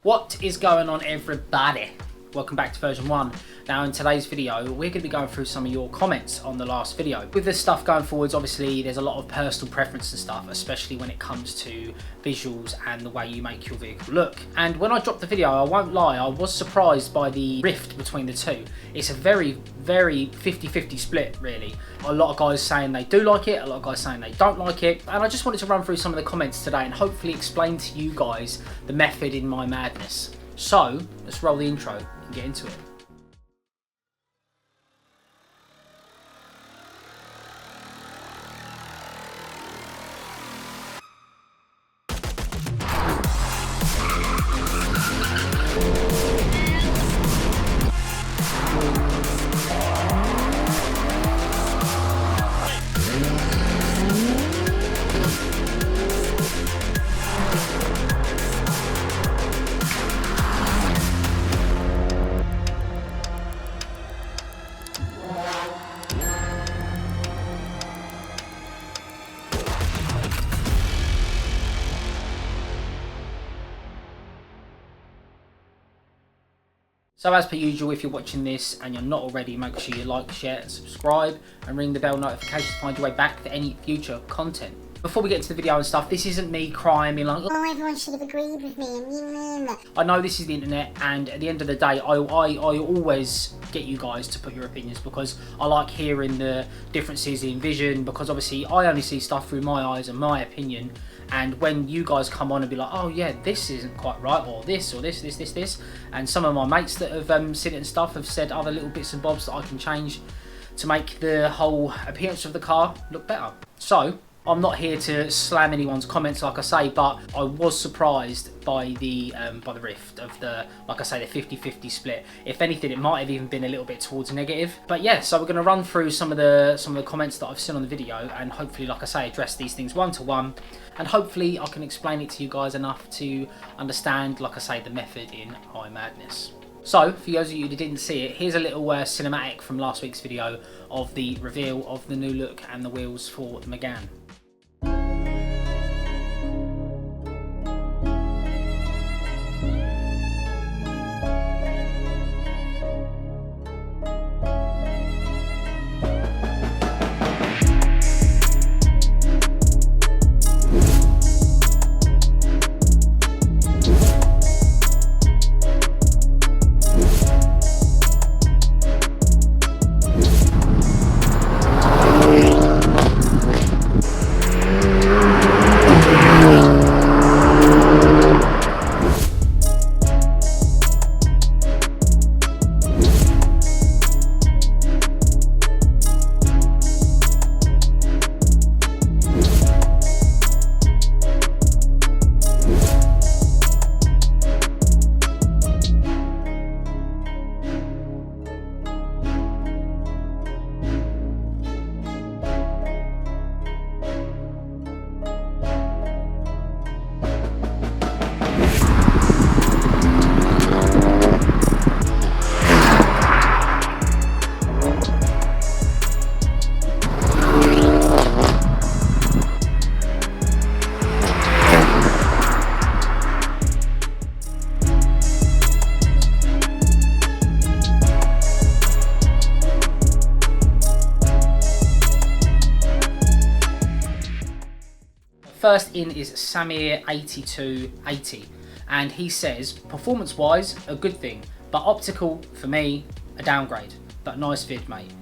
What is going on, everybody? Welcome back to version 1. Now in today's video we're going to be going through some of your comments on the last video. With this stuff going forwards, obviously there's a lot of personal preference and stuff, especially when it comes to visuals and the way you make your vehicle look. And when I dropped the video, I won't lie, I was surprised by the rift between the two. It's a very 50-50 split really. A lot of guys saying they do like it, a lot of guys saying they don't like it, and I just wanted to run through some of the comments today and hopefully explain to you guys the method in my madness. So let's roll the intro and get into it. So as per usual, if you're watching this and you're not already, make sure you like, share and subscribe and ring the bell notification to find your way back to any future content. Before we get into the video and stuff, this isn't me crying, being like, oh, everyone should have agreed with me. I know this is the internet, and at the end of the day, I always get you guys to put your opinions because I like hearing the differences in vision, because obviously I only see stuff through my eyes and my opinion. And when you guys come on and be like, oh yeah, this isn't quite right, or this, and some of my mates that have seen it and stuff have said other little bits and bobs that I can change to make the whole appearance of the car look better. So I'm not here to slam anyone's comments, like I say, but I was surprised by the rift of the, like I say, the 50-50 split. If anything, it might have even been a little bit towards negative. But yeah, so we're going to run through some of the comments that I've seen on the video, and hopefully, like I say, address these things one to one, and hopefully I can explain it to you guys enough to understand, like I say, the method in my madness. So, for those of you that didn't see it, here's a little cinematic from last week's video of the reveal of the new look and the wheels for the Megane. First in is Samir 8280, and he says, performance wise a good thing, but optical for me a downgrade, but nice vid mate.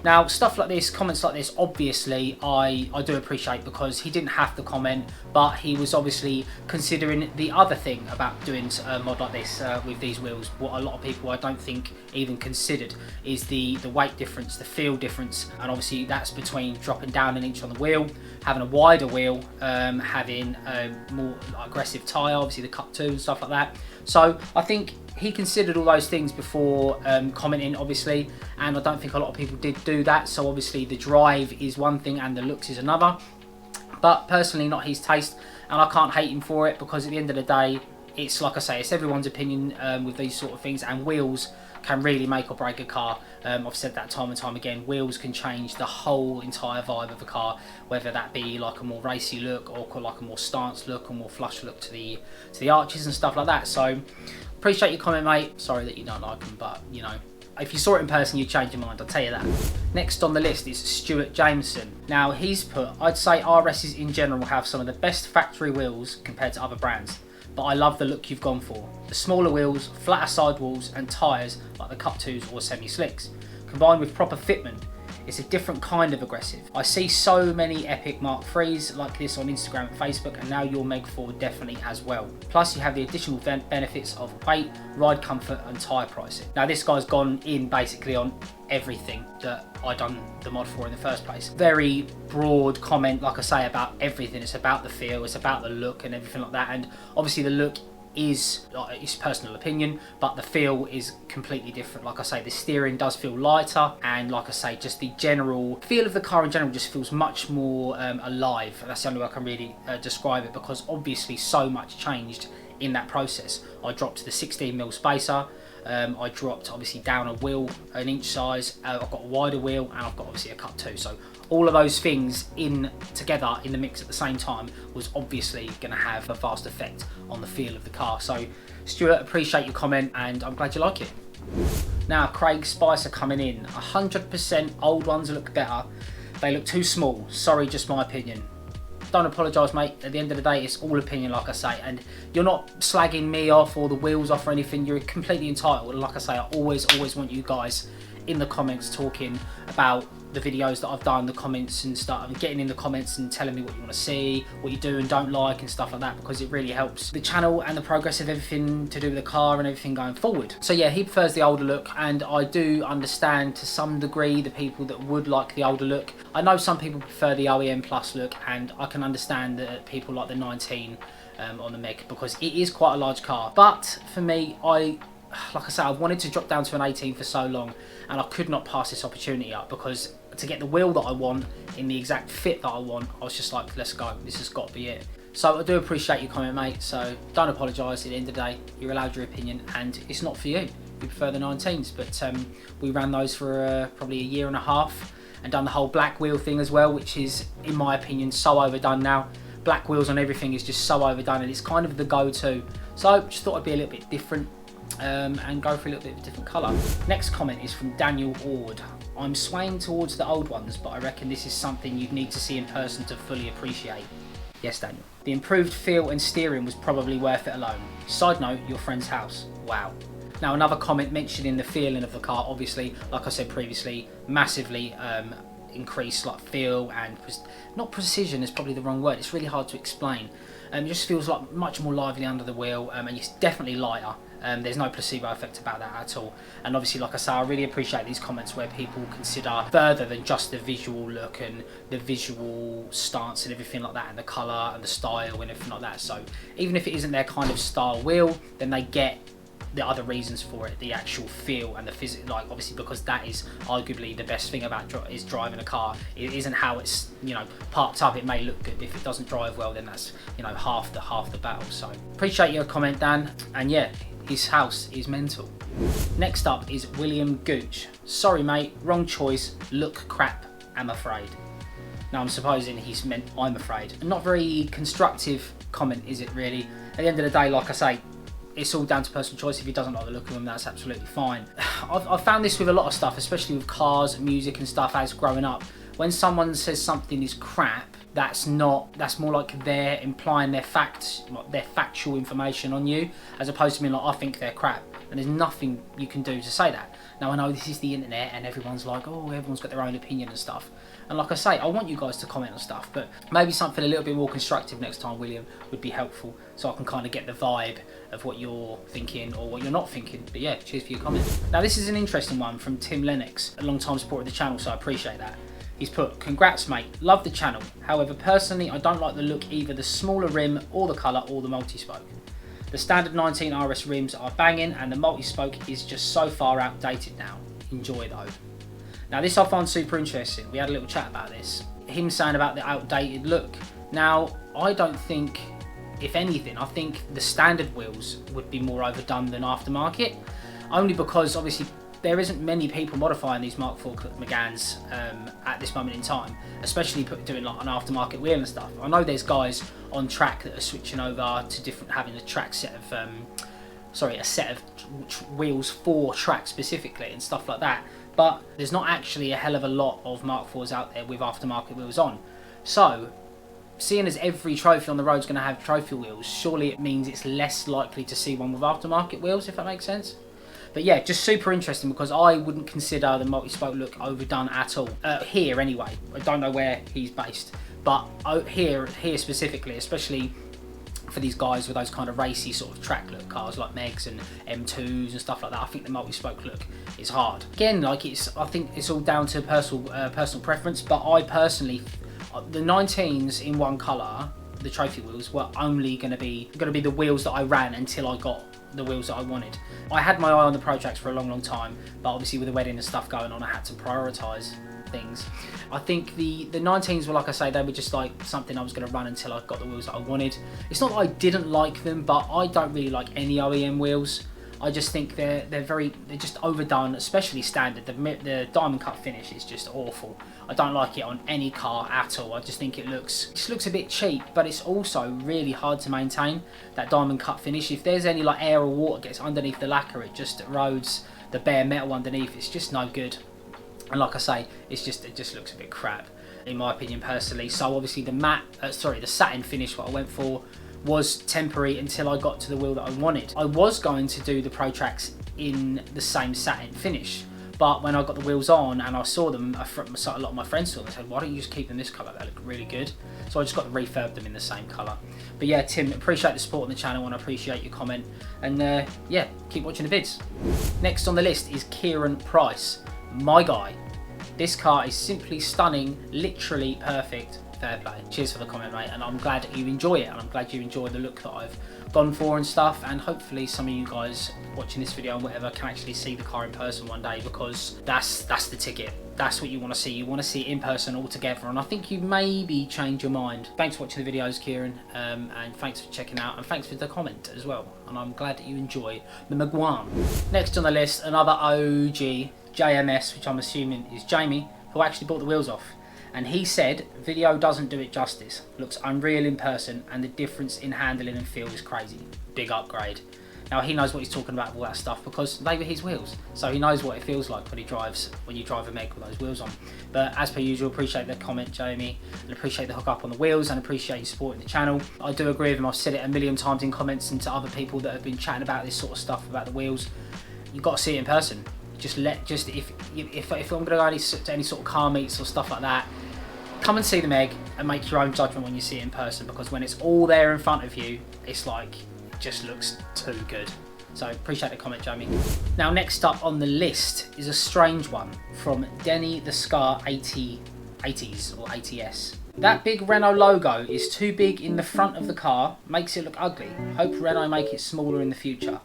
Now stuff like this, comments like this, obviously I do appreciate, because he didn't have to comment, but he was obviously considering the other thing about doing a mod like this with these wheels. What a lot of people, I don't think, even considered is the weight difference, the feel difference, and obviously that's between dropping down an inch on the wheel, having a wider wheel, having a more aggressive tyre, obviously the Cut 2 and stuff like that. So I think he considered all those things before commenting, obviously, and I don't think a lot of people did do that. So obviously the drive is one thing and the looks is another, but personally not his taste, and I can't hate him for it, because at the end of the day, it's like I say, it's everyone's opinion with these sort of things, and wheels can really make or break a car. I've said that time and time again, wheels can change the whole entire vibe of a car, whether that be like a more racy look or like a more stance look or more flush look to the arches and stuff like that. So appreciate your comment, mate. Sorry that you don't like them, but you know, if you saw it in person, you'd change your mind, I'll tell you that. Next on the list is Stuart Jameson. Now he's put, I'd say RSs in general have some of the best factory wheels compared to other brands, but I love the look you've gone for. The smaller wheels, flatter sidewalls and tyres like the Cup 2s or semi-slicks, combined with proper fitment. It's a different kind of aggressive. I see so many epic Mark IIIs like this on Instagram and Facebook, and now your Meg 4 definitely as well. Plus you have the additional benefits of weight, ride comfort and tyre pricing. Now this guy's gone in basically on everything that I done the mod for in the first place. Very broad comment, like I say, about everything. It's about the feel, it's about the look and everything like that, and obviously the look is it's personal opinion, but the feel is completely different. Like I say, the steering does feel lighter, and like I say, just the general feel of the car in general just feels much more alive. That's the only way I can really describe it, because obviously so much changed in that process. I dropped to the 16mm spacer, I dropped obviously down a wheel an inch size, I've got a wider wheel, and I've got obviously a Cup 2, so all of those things in together in the mix at the same time was obviously going to have a vast effect on the feel of the car. So Stuart, appreciate your comment and I'm glad you like it. Now Craig Spicer coming in, 100% old ones look better, they look too small, sorry, just my opinion. Don't apologise, mate. At the end of the day, it's all opinion, like I say, and you're not slagging me off or the wheels off or anything. You're completely entitled, and like I say, I always want you guys in the comments talking about the videos that I've done, the comments and stuff, and getting in the comments and telling me what you want to see, what you do and don't like and stuff like that, because it really helps the channel and the progress of everything to do with the car and everything going forward. So yeah, he prefers the older look, and I do understand to some degree the people that would like the older look. I know some people prefer the OEM Plus look, and I can understand that people like the 19 on the Meg, because it is quite a large car. But for me, like I say, I wanted to drop down to an 18 for so long, and I could not pass this opportunity up, because to get the wheel that I want in the exact fit that I want, I was just like, let's go, this has got to be it. So I do appreciate your comment, mate, so don't apologise. At the end of the day, you're allowed your opinion, and it's not for you. You prefer the 19s, but we ran those for probably a year and a half, and done the whole black wheel thing as well, which is, in my opinion, so overdone now. Black wheels on everything is just so overdone, and it's kind of the go-to. So just thought I'd be a little bit different and go for a little bit of a different colour. Next comment is from Daniel Ord. I'm swaying towards the old ones, but I reckon this is something you'd need to see in person to fully appreciate. Yes, Daniel. The improved feel and steering was probably worth it alone. Side note, your friend's house. Wow. Now another comment mentioning the feeling of the car, obviously, like I said previously, massively increased like feel and not precision is probably the wrong word, it's really hard to explain. It just feels like much more lively under the wheel, and it's definitely lighter. There's no placebo effect about that at all. And obviously, like I say, I really appreciate these comments where people consider further than just the visual look and the visual stance and everything like that, and the colour and the style and everything like that. So even if it isn't their kind of style wheel, then they get the other reasons for it, the actual feel and the physics, like obviously, because that is arguably the best thing about is driving a car. It isn't how it's, you know, parked up. It may look good, but if it doesn't drive well, then that's, you know, half the battle. So appreciate your comment, Dan, and yeah, his house is mental. Next up is William Gooch. Sorry mate, wrong choice, look crap, I'm afraid. Now I'm supposing he's meant I'm afraid. A not very constructive comment, is it really? At the end of the day, like I say, it's all down to personal choice. If he doesn't like the look of them, that's absolutely fine. I've found this with a lot of stuff, especially with cars, music and stuff as growing up. When someone says something is crap, that's more like they're implying their factual information on you, as opposed to being like, I think they're crap. And there's nothing you can do to say that. Now I know this is the internet and everyone's like, oh, everyone's got their own opinion and stuff. And like I say, I want you guys to comment on stuff, but maybe something a little bit more constructive next time, William, would be helpful, so I can kind of get the vibe of what you're thinking or what you're not thinking. But yeah, cheers for your comment. Now this is an interesting one from Tim Lennox, a long time supporter of the channel, so I appreciate that. He's put, congrats mate, love the channel. However, personally, I don't like the look, either the smaller rim or the colour or the multi-spoke. The standard 19 RS rims are banging and the multi-spoke is just so far outdated now. Enjoy though. Now this I found super interesting. We had a little chat about this. Him saying about the outdated look. Now, I don't think, if anything, I think the standard wheels would be more overdone than aftermarket. Only because obviously there isn't many people modifying these Mark IV Meganes at this moment in time, especially doing like an aftermarket wheel and stuff. I know there's guys on track that are switching over to having a track set of a set of wheels for track specifically and stuff like that. But there's not actually a hell of a lot of Mark IVs out there with aftermarket wheels on. So, seeing as every trophy on the road is going to have trophy wheels, surely it means it's less likely to see one with aftermarket wheels, if that makes sense. But yeah, just super interesting, because I wouldn't consider the multi-spoke look overdone at all. Here anyway, I don't know where he's based, but here specifically, especially for these guys with those kind of racy sort of track look cars like Megs and M2s and stuff like that, I think the multi-spoke look is hard. Again, like I think it's all down to personal preference, but I personally, the 19s in one colour, the trophy wheels, were only going to be the wheels that I ran until I got the wheels that I wanted. I had my eye on the Pro Tracks for a long time, but obviously with the wedding and stuff going on, I had to prioritise things. I think the 19s were, like I say, they were just like something I was going to run until I got the wheels that I wanted. It's not that I didn't like them, but I don't really like any OEM wheels. I just think they're just overdone, especially standard. The diamond cut finish is just awful. I don't like it on any car at all. I just think it looks a bit cheap, but it's also really hard to maintain that diamond cut finish. If there's any like air or water gets underneath the lacquer, it just erodes the bare metal underneath. It's just no good. And like I say, it just looks a bit crap, in my opinion personally. So obviously the satin finish what I went for was temporary until I got to the wheel that I wanted. I was going to do the Pro Tracks in the same satin finish, but when I got the wheels on and I saw them, a lot of my friends saw them, I said, why don't you just keep them this colour, they look really good. So I just got to refurb them in the same colour. But yeah, Tim, appreciate the support on the channel and I appreciate your comment, and yeah, keep watching the vids. Next on the list is Kieran Price, my guy. This car is simply stunning, literally perfect. Fair play. Cheers for the comment, mate, and I'm glad you enjoy it, and I'm glad you enjoy the look that I've gone for and stuff, and hopefully some of you guys watching this video and whatever can actually see the car in person one day, because that's the ticket. That's what you want to see. You want to see it in person all together, and I think you maybe change your mind. Thanks for watching the videos, Kieran, and thanks for checking out, and thanks for the comment as well, and I'm glad that you enjoy the Megane. Next on the list, another OG JMS, which I'm assuming is Jamie, who actually bought the wheels off. And he said, video doesn't do it justice. Looks unreal in person, and the difference in handling and feel is crazy. Big upgrade. Now he knows what he's talking about with all that stuff, because they were his wheels. So he knows what it feels like when you drive a Meg with those wheels on. But as per usual, appreciate the comment, Jamie, and appreciate the hook up on the wheels, and appreciate you supporting the channel. I do agree with him. I've said it a million times in comments and to other people that have been chatting about this sort of stuff about the wheels. You've got to see it in person. If I'm going to go to any sort of car meets or stuff like that, come and see the Meg and make your own judgment when you see it in person, because when it's all there in front of you, it's like, it just looks too good. So appreciate the comment, Jamie. Now next up on the list is a strange one from Denny the Scar 80s or ATS. That big Renault logo is too big in the front of the car, makes it look ugly. Hope Renault make it smaller in the future.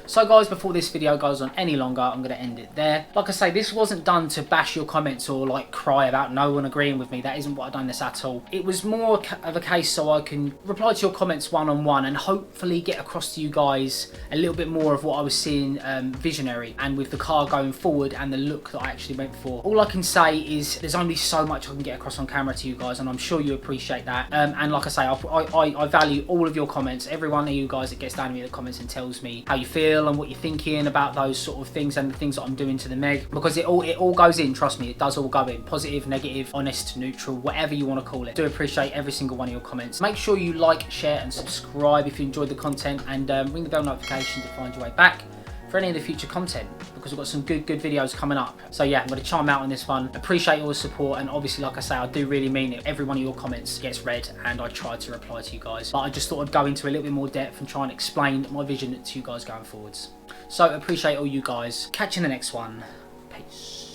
So guys, before this video goes on any longer, I'm going to end it there. Like I say, this wasn't done to bash your comments or like cry about no one agreeing with me. That isn't what I've done this at all. It was more of a case so I can reply to your comments one-on-one and hopefully get across to you guys a little bit more of what I was seeing visionary and with the car going forward and the look that I actually went for. All I can say is there's only so much I can get across on camera to you guys, and I'm sure you appreciate that. And like I say, I value all of your comments. Every one of you guys that gets down to me in the comments and tells me how you feel and what you're thinking about those sort of things and the things that I'm doing to the Meg, because it all goes in, trust me, it does all go in. Positive, negative, honest, neutral, whatever you want to call it. I do appreciate every single one of your comments. Make sure you like, share and subscribe if you enjoyed the content, and ring the bell notification to find your way back for any of the future content, because we've got some good videos coming up. So yeah, I'm going to chime out on this one. Appreciate all the support, and obviously, like I say, I do really mean it. Every one of your comments gets read and I try to reply to you guys, but I just thought I'd go into a little bit more depth and try and explain my vision to you guys going forwards. So appreciate all you guys. Catch you in the next one. Peace.